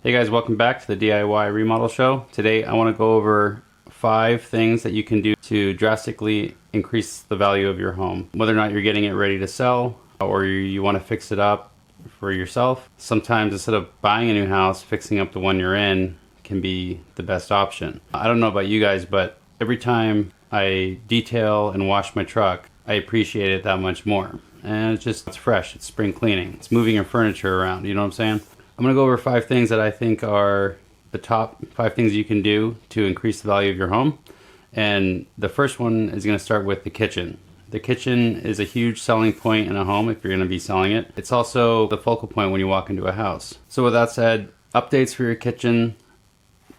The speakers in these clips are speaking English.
Hey guys, welcome back to the DIY Remodel Show. Today I want to go over 5 things that you can do to drastically increase the value of your home. Whether or not you're getting it ready to sell or you want to fix it up for yourself. Sometimes instead of buying a new house, fixing up the one you're in can be the best option. I don't know about you guys, but every time I detail and wash my truck, I appreciate it that much more. And it's fresh, it's spring cleaning, it's moving your furniture around, you know what I'm saying? I'm going to go over 5 things that I think are the top 5 things you can do to increase the value of your home. And the first one is going to start with the kitchen. The kitchen is a huge selling point in a home if you're going to be selling it. It's also the focal point when you walk into a house. So with that said, updates for your kitchen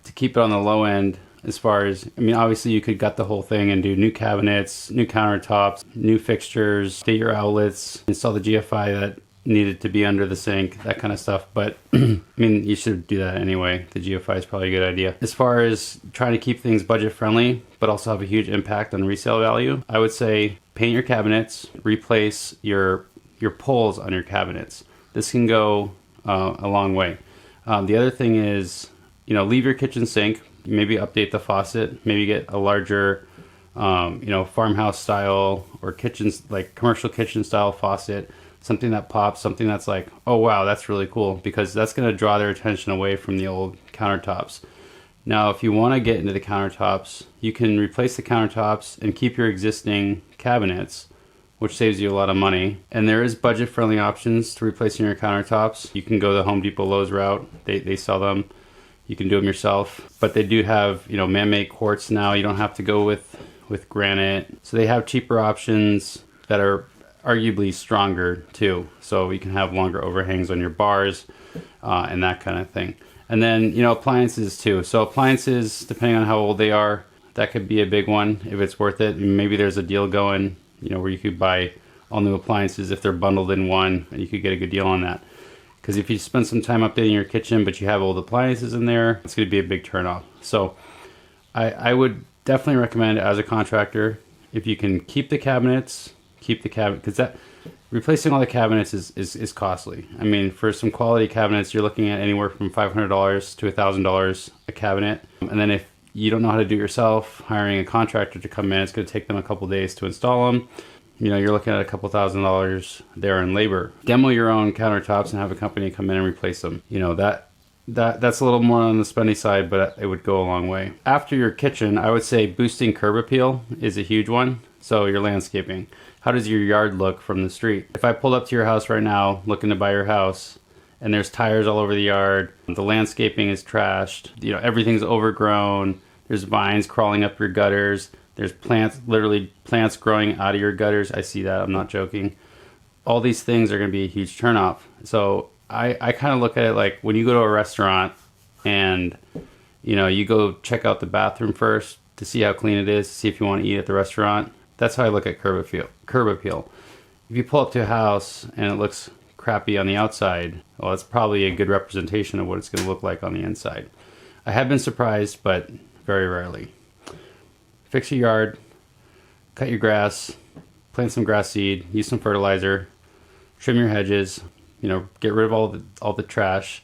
to keep it on the low end as far as, obviously you could gut the whole thing and do new cabinets, new countertops, new fixtures, update your outlets, install the GFI that needed to be under the sink, that kind of stuff. But you should do that anyway. The GFI is probably a good idea. As far as trying to keep things budget friendly but also have a huge impact on resale value, I would say paint your cabinets, replace your pulls on your cabinets. This can go a long way. The other thing is, leave your kitchen sink, maybe update the faucet, maybe get a larger farmhouse style or kitchens, like commercial kitchen style faucet. Something that pops, something that's like, oh wow, that's really cool, because that's going to draw their attention away from the old countertops. Now, if you want to get into the countertops, you can replace the countertops and keep your existing cabinets, which saves you a lot of money. And there is budget-friendly options to replacing your countertops. You can go the Home Depot Lowe's route. They sell them. You can do them yourself. But they do have, man-made quartz now. You don't have to go with granite. So they have cheaper options that are arguably stronger too, so you can have longer overhangs on your bars and that kind of thing. And then appliances too. So appliances, depending on how old they are, that could be a big one if it's worth it. Maybe there's a deal going, where you could buy all new appliances if they're bundled in one, and you could get a good deal on that. Because if you spend some time updating your kitchen but you have old appliances in there, it's going to be a big turnoff. So I would definitely recommend, as a contractor, if you can keep the cabinets, because that replacing all the cabinets is costly. For some quality cabinets, you're looking at anywhere from $500 to $1,000 a cabinet. And then if you don't know how to do it yourself, hiring a contractor to come in, it's going to take them a couple days to install them. You're looking at a couple $1,000s there in labor. Demo your own countertops and have a company come in and replace them. That's a little more on the spendy side, but it would go a long way. After your kitchen, I would say boosting curb appeal is a huge one. So your landscaping. How does your yard look from the street? If I pulled up to your house right now looking to buy your house and there's tires all over the yard, the landscaping is trashed, everything's overgrown, there's vines crawling up your gutters, there's literally plants growing out of your gutters. I see that, I'm not joking. All these things are going to be a huge turnoff. So I kind of look at it like when you go to a restaurant and you go check out the bathroom first to see how clean it is, to see if you want to eat at the restaurant. That's how I look at curb appeal. If you pull up to a house and it looks crappy on the outside, well, it's probably a good representation of what it's going to look like on the inside. I have been surprised, but very rarely. Fix your yard, cut your grass, plant some grass seed, use some fertilizer, trim your hedges, get rid of all the trash.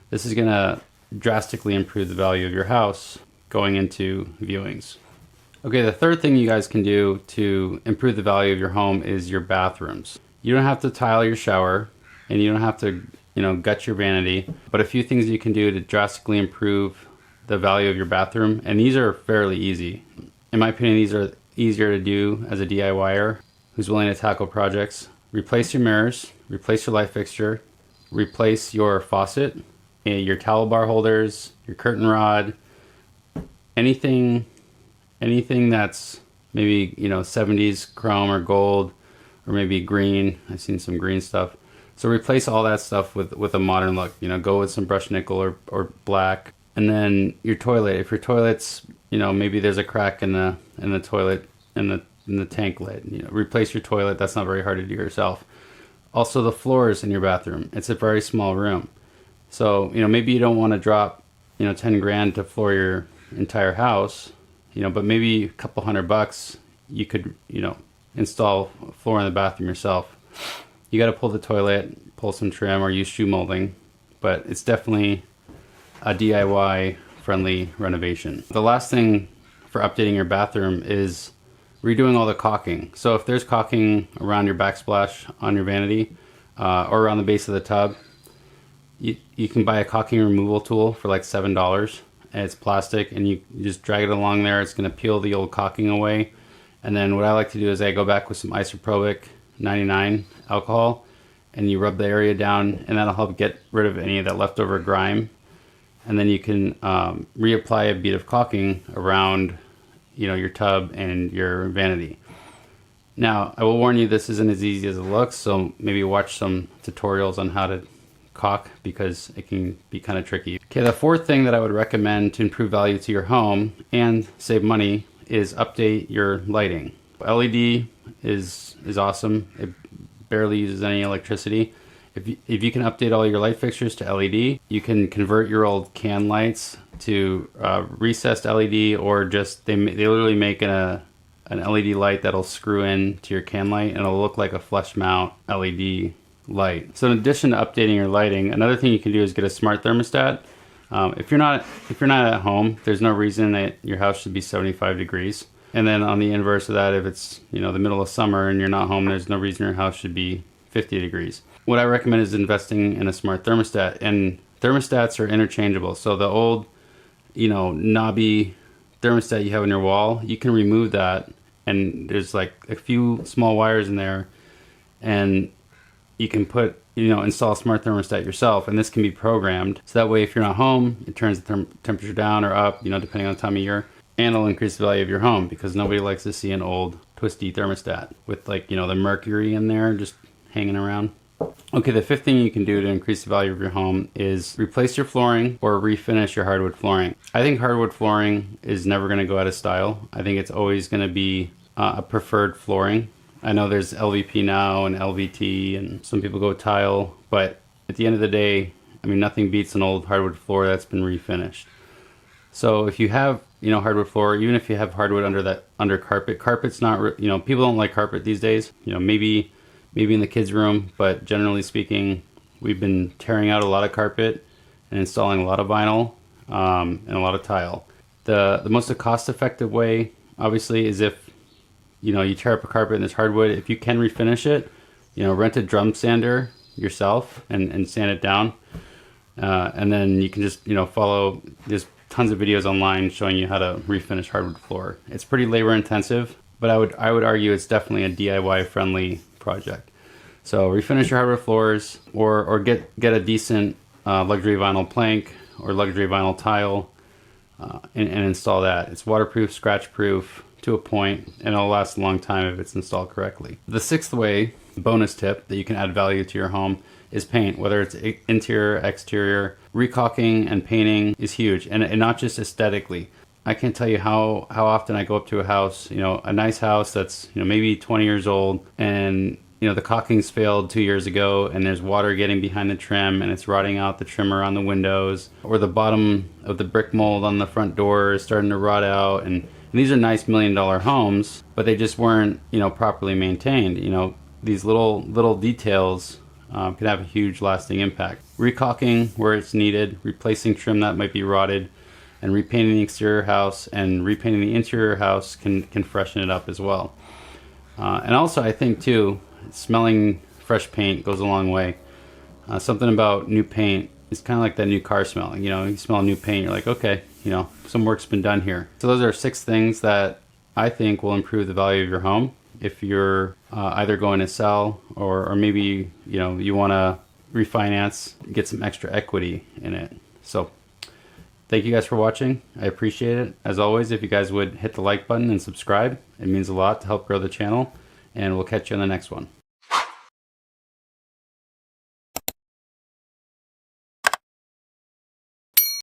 This is going to drastically improve the value of your house going into viewings. Okay, the third thing you guys can do to improve the value of your home is your bathrooms. You don't have to tile your shower, and you don't have to, gut your vanity, but a few things you can do to drastically improve the value of your bathroom, and these are fairly easy. In my opinion, these are easier to do as a DIYer who's willing to tackle projects. Replace your mirrors, replace your light fixture, replace your faucet, your towel bar holders, your curtain rod, anything that's maybe 70s chrome or gold or maybe green. I've seen some green stuff. So replace all that stuff with a modern look. Go with some brushed nickel or black. And then your toilet. If your toilet's maybe there's a crack in the toilet in the tank lid. Replace your toilet. That's not very hard to do yourself. Also the floors in your bathroom. It's a very small room. So maybe you don't want to drop 10 grand to floor your entire house. But maybe a couple $100 you could, install a floor in the bathroom yourself. You got to pull the toilet, pull some trim, or use shoe molding. But it's definitely a DIY friendly renovation. The last thing for updating your bathroom is redoing all the caulking. So if there's caulking around your backsplash on your vanity or around the base of the tub, you can buy a caulking removal tool for like $7, and it's plastic, and you just drag it along there. It's going to peel the old caulking away. And then what I like to do is I go back with some isopropyl 99 alcohol, and you rub the area down, and that'll help get rid of any of that leftover grime. And then you can reapply a bead of caulking around, your tub and your vanity. Now, I will warn you, this isn't as easy as it looks, so maybe watch some tutorials on how to caulk, because it can be kind of tricky. Okay, the fourth thing that I would recommend to improve value to your home and save money is update your lighting. LED is awesome. It barely uses any electricity. If you can update all your light fixtures to LED, you can convert your old can lights to recessed LED, or just they literally make an LED light that'll screw in to your can light, and it'll look like a flush mount LED light. So in addition to updating your lighting, another thing you can do is get a smart thermostat. If you're not at home, there's no reason that your house should be 75 degrees. And then on the inverse of that, if it's the middle of summer and you're not home, there's no reason your house should be 50 degrees. What I recommend is investing in a smart thermostat, and thermostats are interchangeable. So the old, knobby thermostat you have on your wall, you can remove that, and there's like a few small wires in there, and you can put, install a smart thermostat yourself, and this can be programmed. So that way, if you're not home, it turns the temperature down or up, depending on the time of year, and it'll increase the value of your home, because nobody likes to see an old twisty thermostat with the mercury in there just hanging around. Okay, the fifth thing you can do to increase the value of your home is replace your flooring or refinish your hardwood flooring. I think hardwood flooring is never going to go out of style. I think it's always going to be a preferred flooring. I know there's LVP now and LVT, and some people go tile, but at the end of the day, nothing beats an old hardwood floor that's been refinished. So if you have, hardwood floor, even if you have hardwood under carpet, carpet's not, people don't like carpet these days. Maybe in the kids' room, but generally speaking, we've been tearing out a lot of carpet and installing a lot of vinyl and a lot of tile. The most cost-effective way, obviously, is if you tear up a carpet and there's hardwood. If you can refinish it, rent a drum sander yourself and sand it down, and then you can just follow. There's tons of videos online showing you how to refinish hardwood floor. It's pretty labor intensive, but I would argue it's definitely a DIY friendly project. So refinish your hardwood floors, or get a decent luxury vinyl plank or luxury vinyl tile and install that. It's waterproof, scratch proof to a point, and it'll last a long time if it's installed correctly. The sixth way, bonus tip, that you can add value to your home is paint, whether it's interior, exterior. Recaulking and painting is huge, and not just aesthetically. I can't tell you how often I go up to a house, a nice house that's maybe 20 years old, and the caulking's failed 2 years ago, and there's water getting behind the trim, and it's rotting out the trim around the windows, or the bottom of the brick mold on the front door is starting to rot out, and these are nice $1 million homes, but they just weren't properly maintained. These little details can have a huge lasting impact. Recaulking where it's needed, replacing trim that might be rotted, and repainting the exterior house and repainting the interior house can freshen it up as well. And also, I think too, smelling fresh paint goes a long way. Something about new paint is kind of like that new car smell. You smell new paint, you're like, okay, some work's been done here. So those are 6 things that I think will improve the value of your home if you're either going to sell, or maybe you want to refinance, get some extra equity in it. So thank you guys for watching. I appreciate it. As always, if you guys would hit the like button and subscribe, it means a lot to help grow the channel, and we'll catch you on the next one.